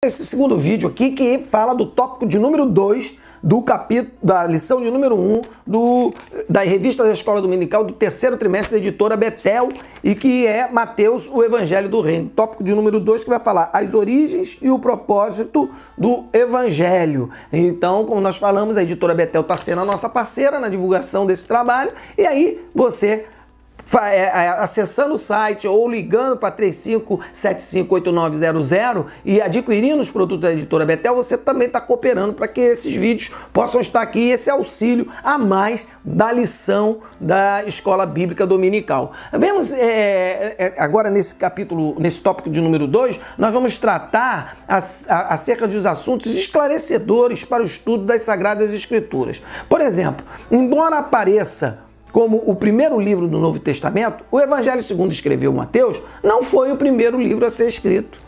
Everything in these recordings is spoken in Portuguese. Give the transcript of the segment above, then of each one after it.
Esse segundo vídeo aqui que fala do tópico de número 2 do capítulo da lição de número 1 da revista da Escola Dominical do terceiro trimestre da editora Betel, e que é Mateus, o Evangelho do Reino. Tópico de número 2 que vai falar as origens e o propósito do Evangelho. Então, como nós falamos, a editora Betel está sendo a nossa parceira na divulgação desse trabalho, e aí você acessando o site ou ligando para 35758900 e adquirindo os produtos da editora Betel, você também está cooperando para que esses vídeos possam estar aqui, esse auxílio a mais da lição da Escola Bíblica Dominical. Vemos agora nesse capítulo, nesse tópico de número 2, nós vamos tratar acerca dos assuntos esclarecedores para o estudo das Sagradas Escrituras. Por exemplo, embora apareça como o primeiro livro do Novo Testamento, o Evangelho segundo escreveu Mateus não foi o primeiro livro a ser escrito.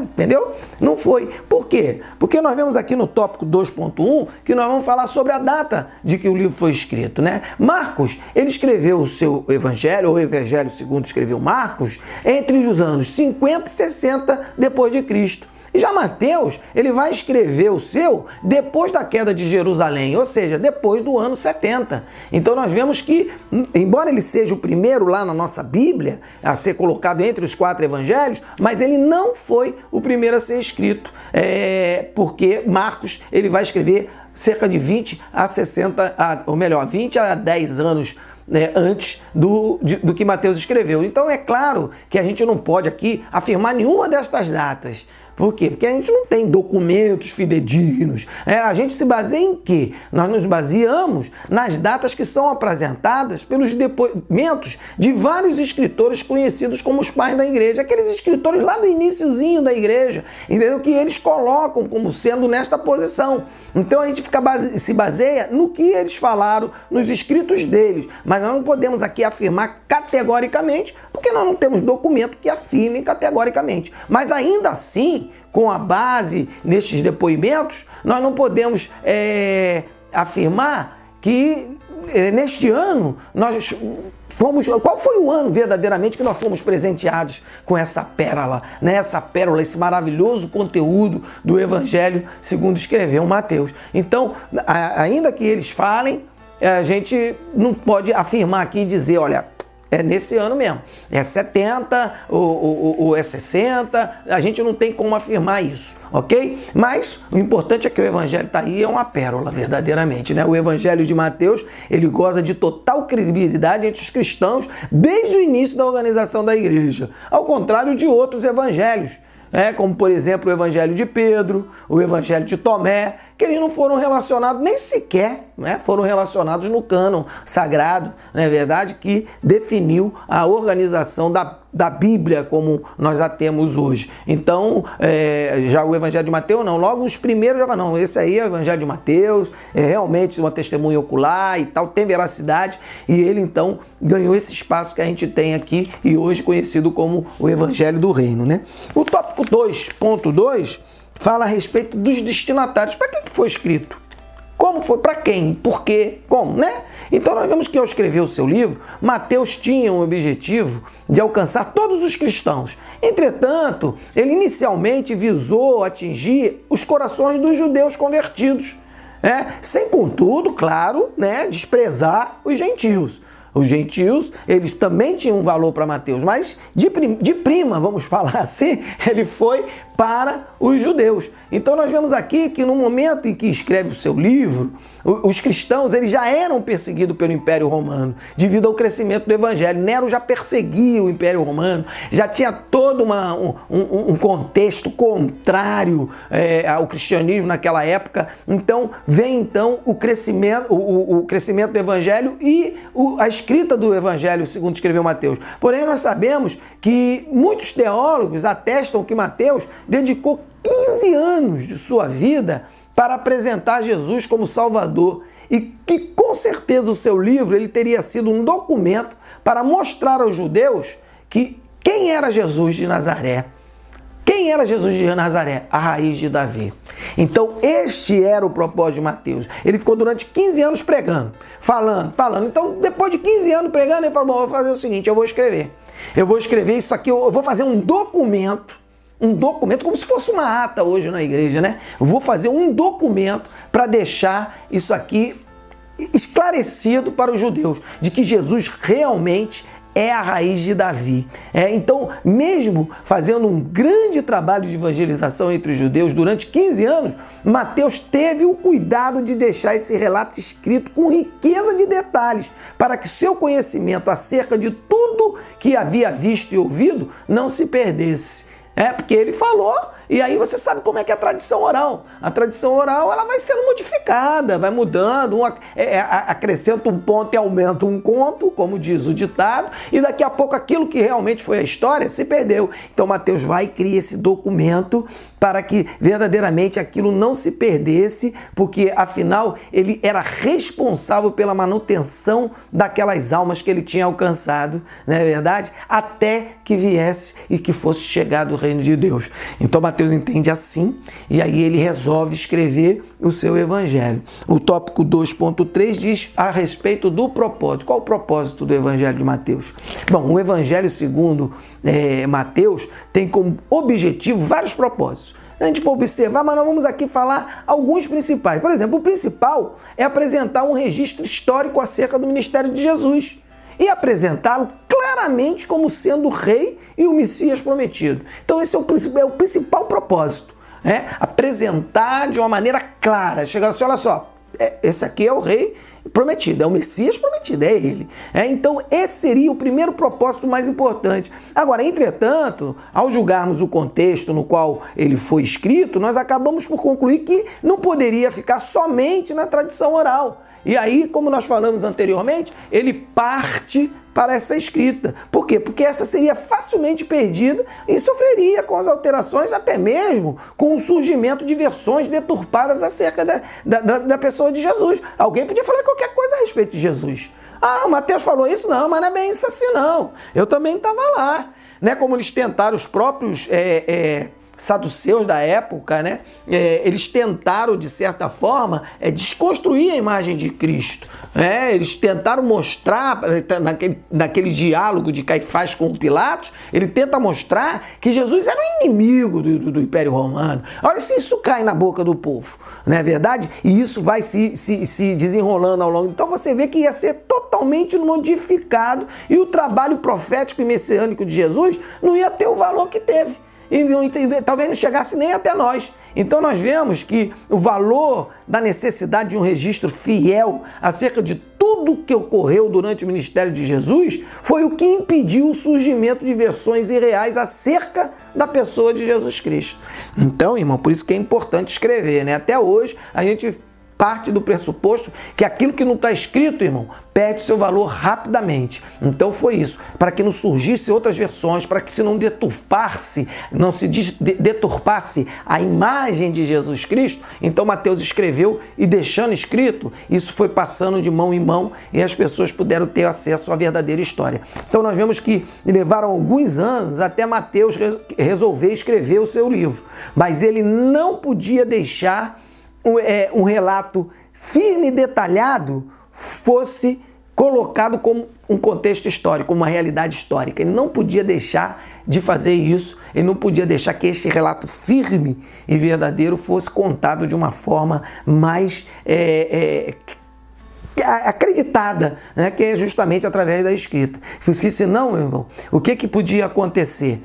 Entendeu? Não foi. Por quê? Porque nós vemos aqui no tópico 2.1 que nós vamos falar sobre a data de que o livro foi escrito, né? Marcos, ele escreveu o seu Evangelho, ou o Evangelho segundo escreveu Marcos, entre os anos 50 e 60 depois de Cristo. Já Mateus, ele vai escrever o seu depois da queda de Jerusalém, ou seja, depois do ano 70. Então nós vemos que, embora ele seja o primeiro lá na nossa Bíblia a ser colocado entre os 4 evangelhos, mas ele não foi o primeiro a ser escrito, porque Marcos, ele vai escrever cerca de 20 a 10 anos antes do que Mateus escreveu. Então é claro que a gente não pode aqui afirmar nenhuma destas datas. Por quê? Porque a gente não tem documentos fidedignos. A gente se baseia em quê? Nós nos baseamos nas datas que são apresentadas pelos depoimentos de vários escritores conhecidos como os pais da igreja. Aqueles escritores lá do iniciozinho da igreja, entendeu? Que eles colocam como sendo nesta posição. Então a gente se baseia no que eles falaram nos escritos deles. Mas nós não podemos aqui afirmar categoricamente, porque nós não temos documento que afirme categoricamente. Mas ainda assim, com a base nestes depoimentos, nós não podemos afirmar que neste ano nós fomos... Qual foi o ano verdadeiramente que nós fomos presenteados com essa pérola, né? Essa pérola, esse maravilhoso conteúdo do Evangelho segundo escreveu Mateus. Então, ainda que eles falem, a gente não pode afirmar aqui e dizer, olha, é nesse ano mesmo, é 70 ou é 60, a gente não tem como afirmar isso, ok? Mas o importante é que o Evangelho está aí, é uma pérola verdadeiramente, né? O Evangelho de Mateus, ele goza de total credibilidade entre os cristãos desde o início da organização da igreja, ao contrário de outros evangelhos, como por exemplo o Evangelho de Pedro, o Evangelho de Tomé, que eles não foram relacionados, nem sequer foram relacionados no cânon sagrado, não é verdade, que definiu a organização da Bíblia como nós a temos hoje. Então, já o Evangelho de Mateus não, logo os primeiros já não, esse aí é o Evangelho de Mateus, é realmente uma testemunha ocular e tal, tem veracidade, e ele então ganhou esse espaço que a gente tem aqui e hoje conhecido como o Evangelho do Reino, né? O tópico 2.2 fala a respeito dos destinatários. Para que foi escrito? Como foi? Para quem? Por quê? Como? Né? Então nós vemos que ao escrever o seu livro, Mateus tinha o objetivo de alcançar todos os cristãos. Entretanto, ele inicialmente visou atingir os corações dos judeus convertidos, sem contudo, claro, desprezar os gentios. Os gentios, eles também tinham um valor para Mateus, mas de prima, vamos falar assim, ele foi para os judeus. Então nós vemos aqui que no momento em que escreve o seu livro, os cristãos eles já eram perseguidos pelo Império Romano, devido ao crescimento do Evangelho. Nero já perseguia o Império Romano, já tinha todo um contexto contrário ao cristianismo naquela época. Então vem o crescimento do Evangelho e a escrita do Evangelho segundo escreveu Mateus. Porém, nós sabemos que muitos teólogos atestam que Mateus dedicou 15 anos de sua vida para apresentar Jesus como Salvador e que, com certeza, o seu livro ele teria sido um documento para mostrar aos judeus quem era Jesus de Nazaré. Quem era Jesus de Nazaré? A raiz de Davi. Então, este era o propósito de Mateus. Ele ficou durante 15 anos pregando, falando. Então, depois de 15 anos pregando, ele falou, vou fazer o seguinte, eu vou escrever isso aqui, eu vou fazer um documento, um documento, como se fosse uma ata hoje na igreja, né? Eu vou fazer um documento para deixar isso aqui esclarecido para os judeus, de que Jesus realmente é a raiz de Davi. Então, mesmo fazendo um grande trabalho de evangelização entre os judeus durante 15 anos, Mateus teve o cuidado de deixar esse relato escrito com riqueza de detalhes, para que seu conhecimento acerca de tudo que havia visto e ouvido não se perdesse. Porque ele falou, e aí você sabe como é que é a tradição oral. A tradição oral, ela vai sendo modificada, vai mudando, acrescenta um ponto e aumenta um conto, como diz o ditado, e daqui a pouco aquilo que realmente foi a história se perdeu. Então Mateus vai e cria esse documento para que verdadeiramente aquilo não se perdesse, porque afinal ele era responsável pela manutenção daquelas almas que ele tinha alcançado, não é verdade? Até que viesse e que fosse chegado o reino de Deus. Então Mateus entende assim, e aí ele resolve escrever o seu evangelho. O tópico 2.3 diz a respeito do propósito. Qual o propósito do evangelho de Mateus? Bom, o evangelho segundo Mateus tem como objetivo vários propósitos. A gente for observar, mas nós vamos aqui falar alguns principais. Por exemplo, o principal é apresentar um registro histórico acerca do ministério de Jesus e apresentá-lo claramente como sendo o rei e o Messias prometido. Então esse é o principal propósito, apresentar de uma maneira clara, chegar assim, olha só, esse aqui é o rei prometido, é o Messias prometido, é ele. Então esse seria o primeiro propósito mais importante. Agora, entretanto, ao julgarmos o contexto no qual ele foi escrito, nós acabamos por concluir que não poderia ficar somente na tradição oral. E aí, como nós falamos anteriormente, ele parte para essa escrita. Por quê? Porque essa seria facilmente perdida e sofreria com as alterações, até mesmo com o surgimento de versões deturpadas acerca da pessoa de Jesus. Alguém podia falar qualquer coisa a respeito de Jesus. Ah, o Mateus falou isso? Não, mas não é bem isso assim não. Eu também estava lá. Como eles tentaram, os próprios saduceus da época, eles tentaram, de certa forma, desconstruir a imagem de Cristo. Eles tentaram mostrar, naquele diálogo de Caifás com Pilatos, ele tenta mostrar que Jesus era um inimigo do Império Romano. Olha se isso cai na boca do povo, não é verdade? E isso vai se desenrolando ao longo. Então você vê que ia ser totalmente modificado e o trabalho profético e messiânico de Jesus não ia ter o valor que teve. E talvez não chegasse nem até nós. Então nós vemos que o valor da necessidade de um registro fiel acerca de tudo que ocorreu durante o ministério de Jesus foi o que impediu o surgimento de versões irreais acerca da pessoa de Jesus Cristo. Então, irmão, por isso que é importante escrever, Até hoje a gente parte do pressuposto que aquilo que não está escrito, irmão, perde o seu valor rapidamente. Então foi isso, para que não surgisse outras versões, para que se não deturpasse a imagem de Jesus Cristo, então Mateus escreveu e deixando escrito, isso foi passando de mão em mão e as pessoas puderam ter acesso à verdadeira história. Então nós vemos que levaram alguns anos até Mateus resolver escrever o seu livro, mas ele não podia deixar um relato firme e detalhado fosse colocado como um contexto histórico, como uma realidade histórica. Ele não podia deixar de fazer isso, ele não podia deixar que este relato firme e verdadeiro fosse contado de uma forma mais acreditada, que é justamente através da escrita. Se senão, meu irmão, o que podia acontecer?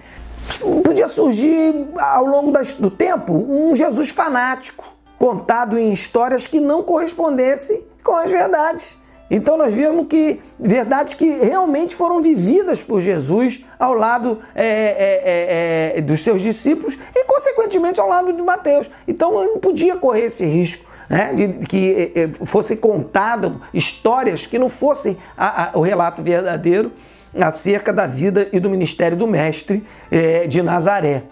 Podia surgir ao longo do tempo um Jesus fanático, contado em histórias que não correspondessem com as verdades. Então nós vimos que verdades que realmente foram vividas por Jesus ao lado dos seus discípulos e, consequentemente, ao lado de Mateus. Então não podia correr esse risco, de que fossem contadas histórias que não fossem o relato verdadeiro acerca da vida e do ministério do Mestre de Nazaré.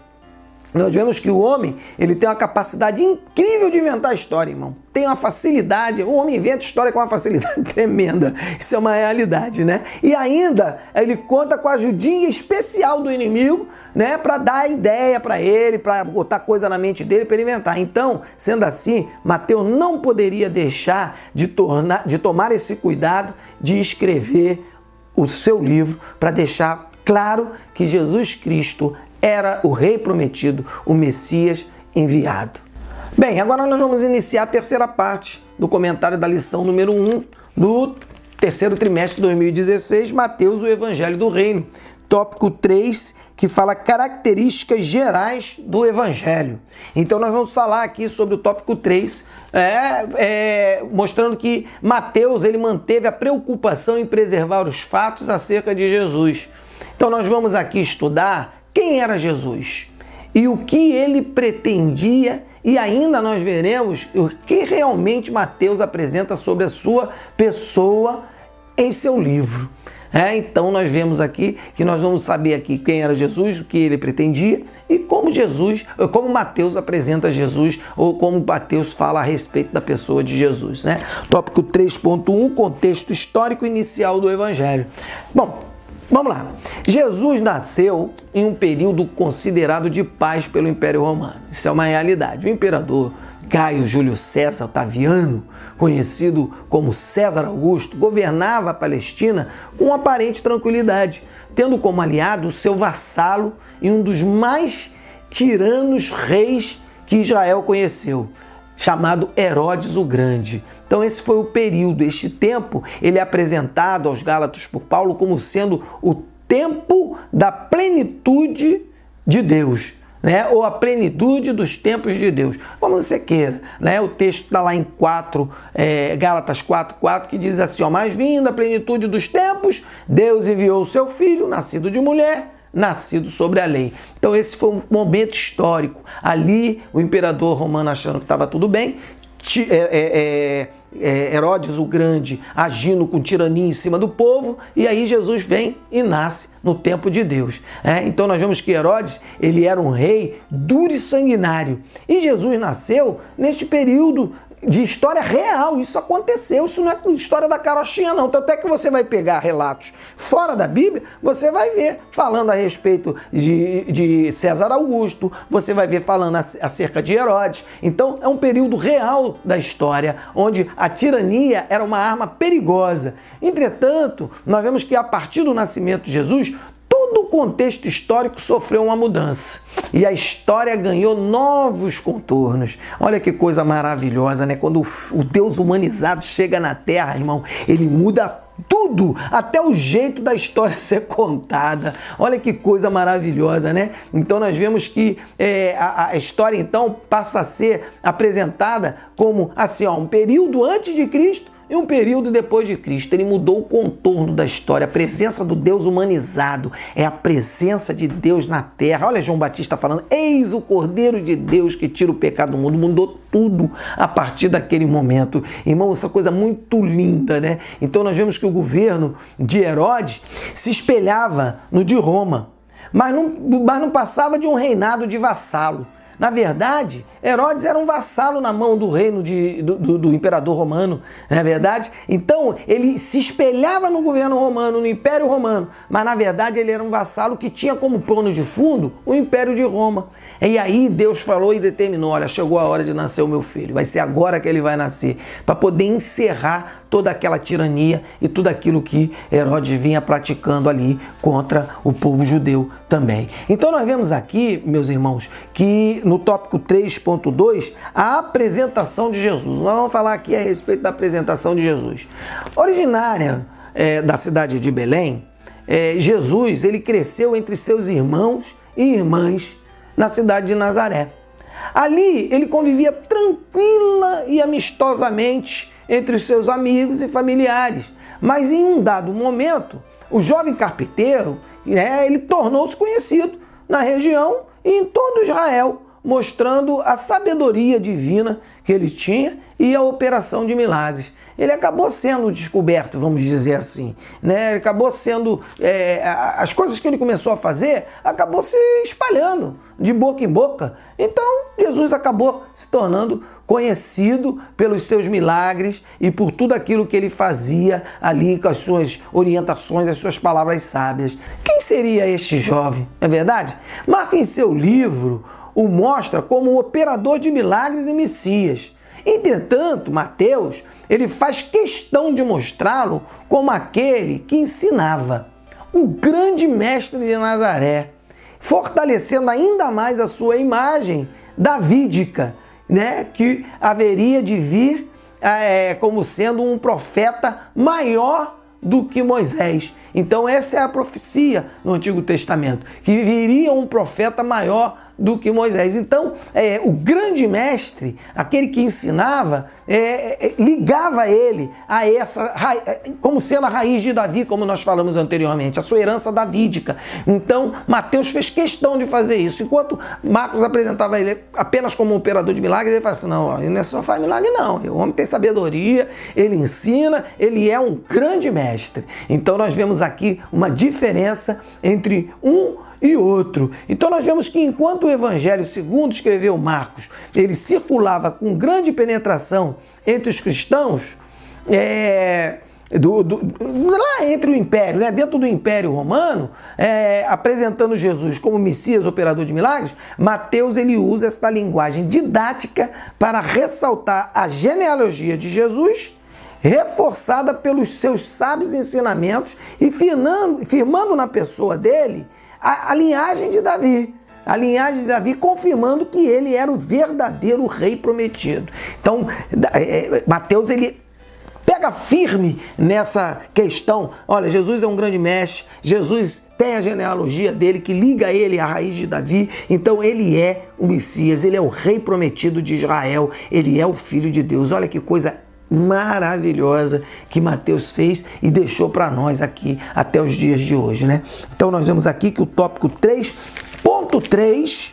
Nós vemos que o homem, ele tem uma capacidade incrível de inventar história, irmão. Tem uma facilidade, o homem inventa história com uma facilidade tremenda. Isso é uma realidade, E ainda, ele conta com a ajudinha especial do inimigo, para dar ideia para ele, para botar coisa na mente dele, para ele inventar. Então, sendo assim, Mateus não poderia deixar de tomar esse cuidado de escrever o seu livro para deixar claro que Jesus Cristo era o rei prometido, o Messias enviado. Bem, agora nós vamos iniciar a terceira parte do comentário da lição número 1 do terceiro trimestre de 2016, Mateus, o Evangelho do Reino. Tópico 3, que fala características gerais do Evangelho. Então nós vamos falar aqui sobre o tópico 3, mostrando que Mateus ele manteve a preocupação em preservar os fatos acerca de Jesus. Então nós vamos aqui estudar quem era Jesus e o que ele pretendia, e ainda nós veremos o que realmente Mateus apresenta sobre a sua pessoa em seu livro. Então nós vemos aqui que nós vamos saber aqui quem era Jesus, o que ele pretendia e como Mateus apresenta Jesus, ou como Mateus fala a respeito da pessoa de Jesus. Tópico 3.1, contexto histórico inicial do Evangelho. Bom, vamos lá. Jesus nasceu em um período considerado de paz pelo Império Romano. Isso é uma realidade. O imperador Gaio Júlio César Otaviano, conhecido como César Augusto, governava a Palestina com aparente tranquilidade, tendo como aliado o seu vassalo e um dos mais tiranos reis que Israel conheceu, chamado Herodes o Grande. Então esse foi o período, este tempo, ele é apresentado aos Gálatas por Paulo como sendo o tempo da plenitude de Deus. Ou a plenitude dos tempos de Deus, como você queira. O texto está lá em Gálatas 4:4, que diz assim, mas vindo a plenitude dos tempos, Deus enviou o seu Filho, nascido de mulher, nascido sobre a lei. Então esse foi um momento histórico. Ali o imperador romano achando que estava tudo bem, Herodes o Grande agindo com tirania em cima do povo, e aí Jesus vem e nasce no tempo de Deus. Então nós vemos que Herodes ele era um rei duro e sanguinário, e Jesus nasceu neste período de história real. Isso aconteceu, isso não é história da carochinha não, tanto é que você vai pegar relatos fora da Bíblia, você vai ver falando a respeito de César Augusto, você vai ver falando acerca de Herodes. Então é um período real da história, onde a tirania era uma arma perigosa. Entretanto, nós vemos que a partir do nascimento de Jesus, todo o contexto histórico sofreu uma mudança. E a história ganhou novos contornos. Olha que coisa maravilhosa, Quando o Deus humanizado chega na Terra, irmão, ele muda tudo, até o jeito da história ser contada. Olha que coisa maravilhosa, Então nós vemos que a história então passa a ser apresentada como assim, um período antes de Cristo e um período depois de Cristo. Ele mudou o contorno da história. A presença do Deus humanizado é a presença de Deus na terra. Olha João Batista falando, eis o Cordeiro de Deus que tira o pecado do mundo. Mudou tudo a partir daquele momento. Irmão, essa coisa muito linda, Então nós vemos que o governo de Herodes se espelhava no de Roma, mas não passava de um reinado de vassalo. Na verdade, Herodes era um vassalo na mão do reino do imperador romano, não é verdade? Então, ele se espelhava no governo romano, no Império Romano, mas na verdade ele era um vassalo que tinha como plano de fundo o Império de Roma. E aí Deus falou e determinou, olha, chegou a hora de nascer o meu filho, vai ser agora que ele vai nascer, para poder encerrar toda aquela tirania e tudo aquilo que Herodes vinha praticando ali contra o povo judeu também. Então nós vemos aqui, meus irmãos, que no tópico 3.2, a apresentação de Jesus. Nós vamos falar aqui a respeito da apresentação de Jesus. Originária da cidade de Belém, Jesus ele cresceu entre seus irmãos e irmãs na cidade de Nazaré. Ali ele convivia tranquila e amistosamente entre os seus amigos e familiares. Mas em um dado momento, o jovem carpinteiro ele tornou-se conhecido na região e em todo Israel, mostrando a sabedoria divina que ele tinha e a operação de milagres. Ele acabou sendo descoberto, vamos dizer assim, Ele acabou sendo, as coisas que ele começou a fazer, acabou se espalhando de boca em boca. Então, Jesus acabou se tornando conhecido pelos seus milagres e por tudo aquilo que ele fazia ali com as suas orientações, as suas palavras sábias. Quem seria este jovem? É verdade? Marca em seu livro o mostra como um operador de milagres e Messias. Entretanto, Mateus, ele faz questão de mostrá-lo como aquele que ensinava, o grande mestre de Nazaré. fortalecendo ainda mais a sua imagem davídica, né, que haveria de vir como sendo um profeta maior do que Moisés. Então essa é a profecia no Antigo Testamento, que viria um profeta maior do que Moisés. Então, o grande mestre, aquele que ensinava, ligava ele a essa, como sendo a raiz de Davi, como nós falamos anteriormente, a sua herança davídica. Então, Mateus fez questão de fazer isso. Enquanto Marcos apresentava ele apenas como um operador de milagres, ele fala assim, não, ele não é só faz milagre não, o homem tem sabedoria, ele ensina, ele é um grande mestre. Então, nós vemos aqui uma diferença entre um e outro. Então nós vemos que enquanto o Evangelho, segundo escreveu Marcos, ele circulava com grande penetração entre os cristãos, lá entre o Império, né, dentro do Império Romano, apresentando Jesus como Messias, operador de milagres, Mateus ele usa esta linguagem didática para ressaltar a genealogia de Jesus, reforçada pelos seus sábios ensinamentos e firmando na pessoa dele a linhagem de Davi. A linhagem de Davi confirmando que ele era o verdadeiro rei prometido. Então, Mateus ele pega firme nessa questão. Olha, Jesus é um grande mestre, Jesus tem a genealogia dele que liga ele à raiz de Davi, então ele é o Messias, ele é o rei prometido de Israel, ele é o Filho de Deus. Olha que coisa maravilhosa que Mateus fez e deixou para nós aqui até os dias de hoje, né? Então nós vemos aqui que o tópico 3.3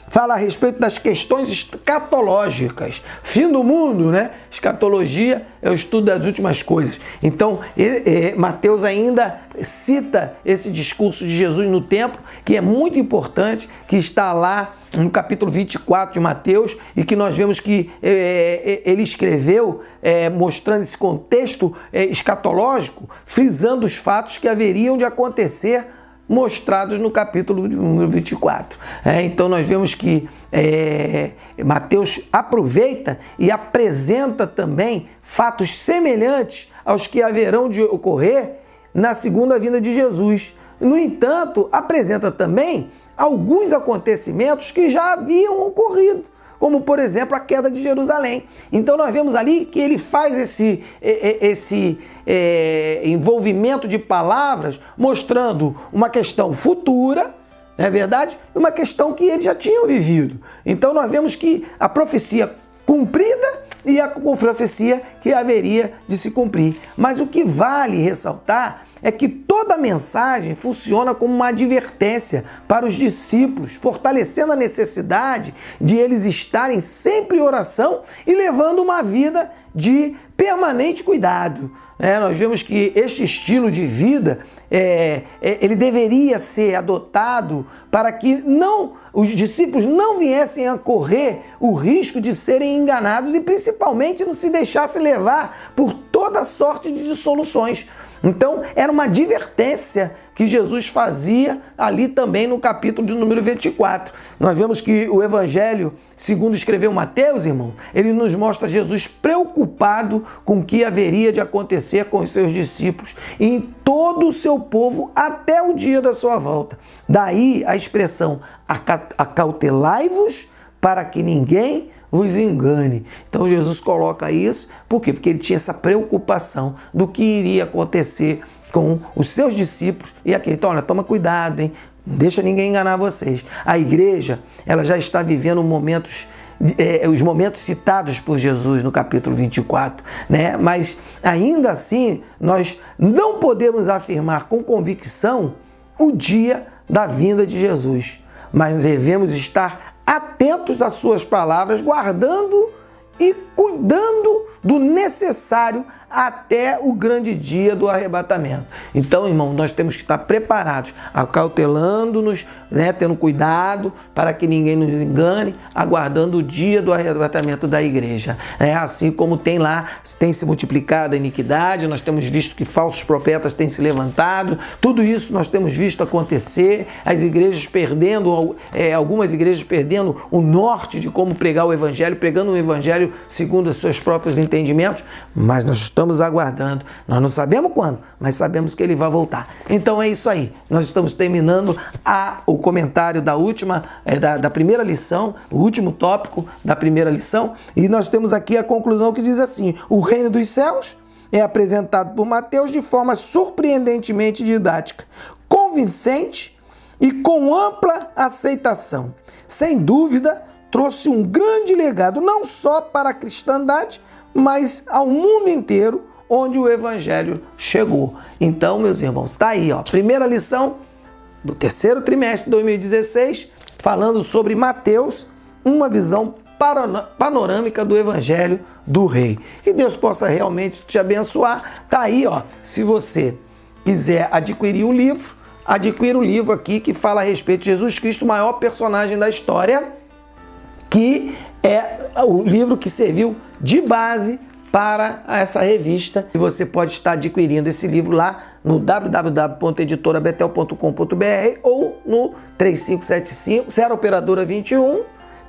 fala a respeito das questões escatológicas, fim do mundo, né? Escatologia é o estudo das últimas coisas. Então, Mateus ainda cita esse discurso de Jesus no templo, que é muito importante, que está lá no capítulo 24 de Mateus, e que nós vemos que ele escreveu mostrando esse contexto escatológico, frisando os fatos que haveriam de acontecer mostrados no capítulo número 24. Então nós vemos que Mateus aproveita e apresenta também fatos semelhantes aos que haverão de ocorrer na segunda vinda de Jesus. No entanto, apresenta também alguns acontecimentos que já haviam ocorrido, como, por exemplo, a queda de Jerusalém. Então, nós vemos ali que ele faz esse envolvimento de palavras, mostrando uma questão futura, não é verdade? E uma questão que eles já tinham vivido. Então, nós vemos que a profecia cumprida e a profecia que haveria de se cumprir. Mas o que vale ressaltar é que toda mensagem funciona como uma advertência para os discípulos, fortalecendo a necessidade de eles estarem sempre em oração e levando uma vida de permanente cuidado. Nós vemos que este estilo de vida ele deveria ser adotado para que os discípulos não viessem a correr o risco de serem enganados e principalmente não se deixassem levar por toda sorte de dissoluções. Então, era uma advertência que Jesus fazia ali também no capítulo de número 24. Nós vemos que o Evangelho, segundo escreveu Mateus, irmão, ele nos mostra Jesus preocupado com o que haveria de acontecer com os seus discípulos e em todo o seu povo até o dia da sua volta. Daí a expressão, acautelai-vos para que ninguém vos engane. Então Jesus coloca isso, por quê? Porque ele tinha essa preocupação do que iria acontecer com os seus discípulos e aquele. Então, olha, toma cuidado, hein? Não deixa ninguém enganar vocês. A igreja, ela já está vivendo os momentos citados por Jesus no capítulo 24, né? Mas ainda assim, nós não podemos afirmar com convicção o dia da vinda de Jesus, mas devemos estar atentos às suas palavras, guardando e cuidando do necessário até o grande dia do arrebatamento. Então, irmão, nós temos que estar preparados, acautelando-nos, né, tendo cuidado para que ninguém nos engane, aguardando o dia do arrebatamento da igreja. Assim como tem se multiplicado a iniquidade, nós temos visto que falsos profetas têm se levantado, tudo isso nós temos visto acontecer, as igrejas perdendo, algumas igrejas perdendo o norte de como pregar o evangelho, pregando o evangelho segundo as suas próprias interpretações, entendimentos, mas nós estamos aguardando. Nós não sabemos quando, mas sabemos que ele vai voltar. Então é isso aí. Nós estamos terminando o comentário da última, da primeira lição, o último tópico da primeira lição, e nós temos aqui a conclusão que diz assim: o reino dos céus é apresentado por Mateus de forma surpreendentemente didática, convincente e com ampla aceitação. Sem dúvida, trouxe um grande legado, não só para a cristandade, mas ao mundo inteiro, onde o evangelho chegou. Então, meus irmãos, está aí, ó, primeira lição do terceiro trimestre de 2016, falando sobre Mateus, uma visão panorâmica do evangelho do rei. Que Deus possa realmente te abençoar. Tá aí, ó, se você quiser adquirir o livro, adquira o livro aqui que fala a respeito de Jesus Cristo, o maior personagem da história, que é o livro que serviu de base para essa revista. E você pode estar adquirindo esse livro lá no www.editorabetel.com.br ou no 3575 0 operadora 21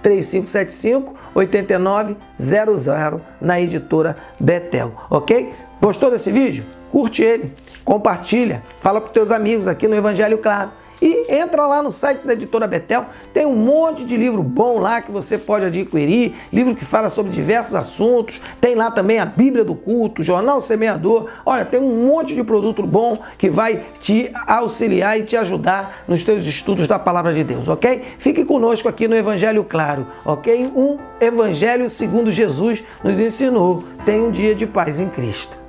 3575-8900 na Editora Betel, ok? Gostou desse vídeo? Curte ele, compartilha, fala para os teus amigos aqui no Evangelho Claro. E entra lá no site da Editora Betel, tem um monte de livro bom lá que você pode adquirir, livro que fala sobre diversos assuntos, tem lá também a Bíblia do Culto, Jornal Semeador. Olha, tem um monte de produto bom que vai te auxiliar e te ajudar nos teus estudos da Palavra de Deus, ok? Fique conosco aqui no Evangelho Claro, ok? Um Evangelho segundo Jesus nos ensinou. Tenha um dia de paz em Cristo.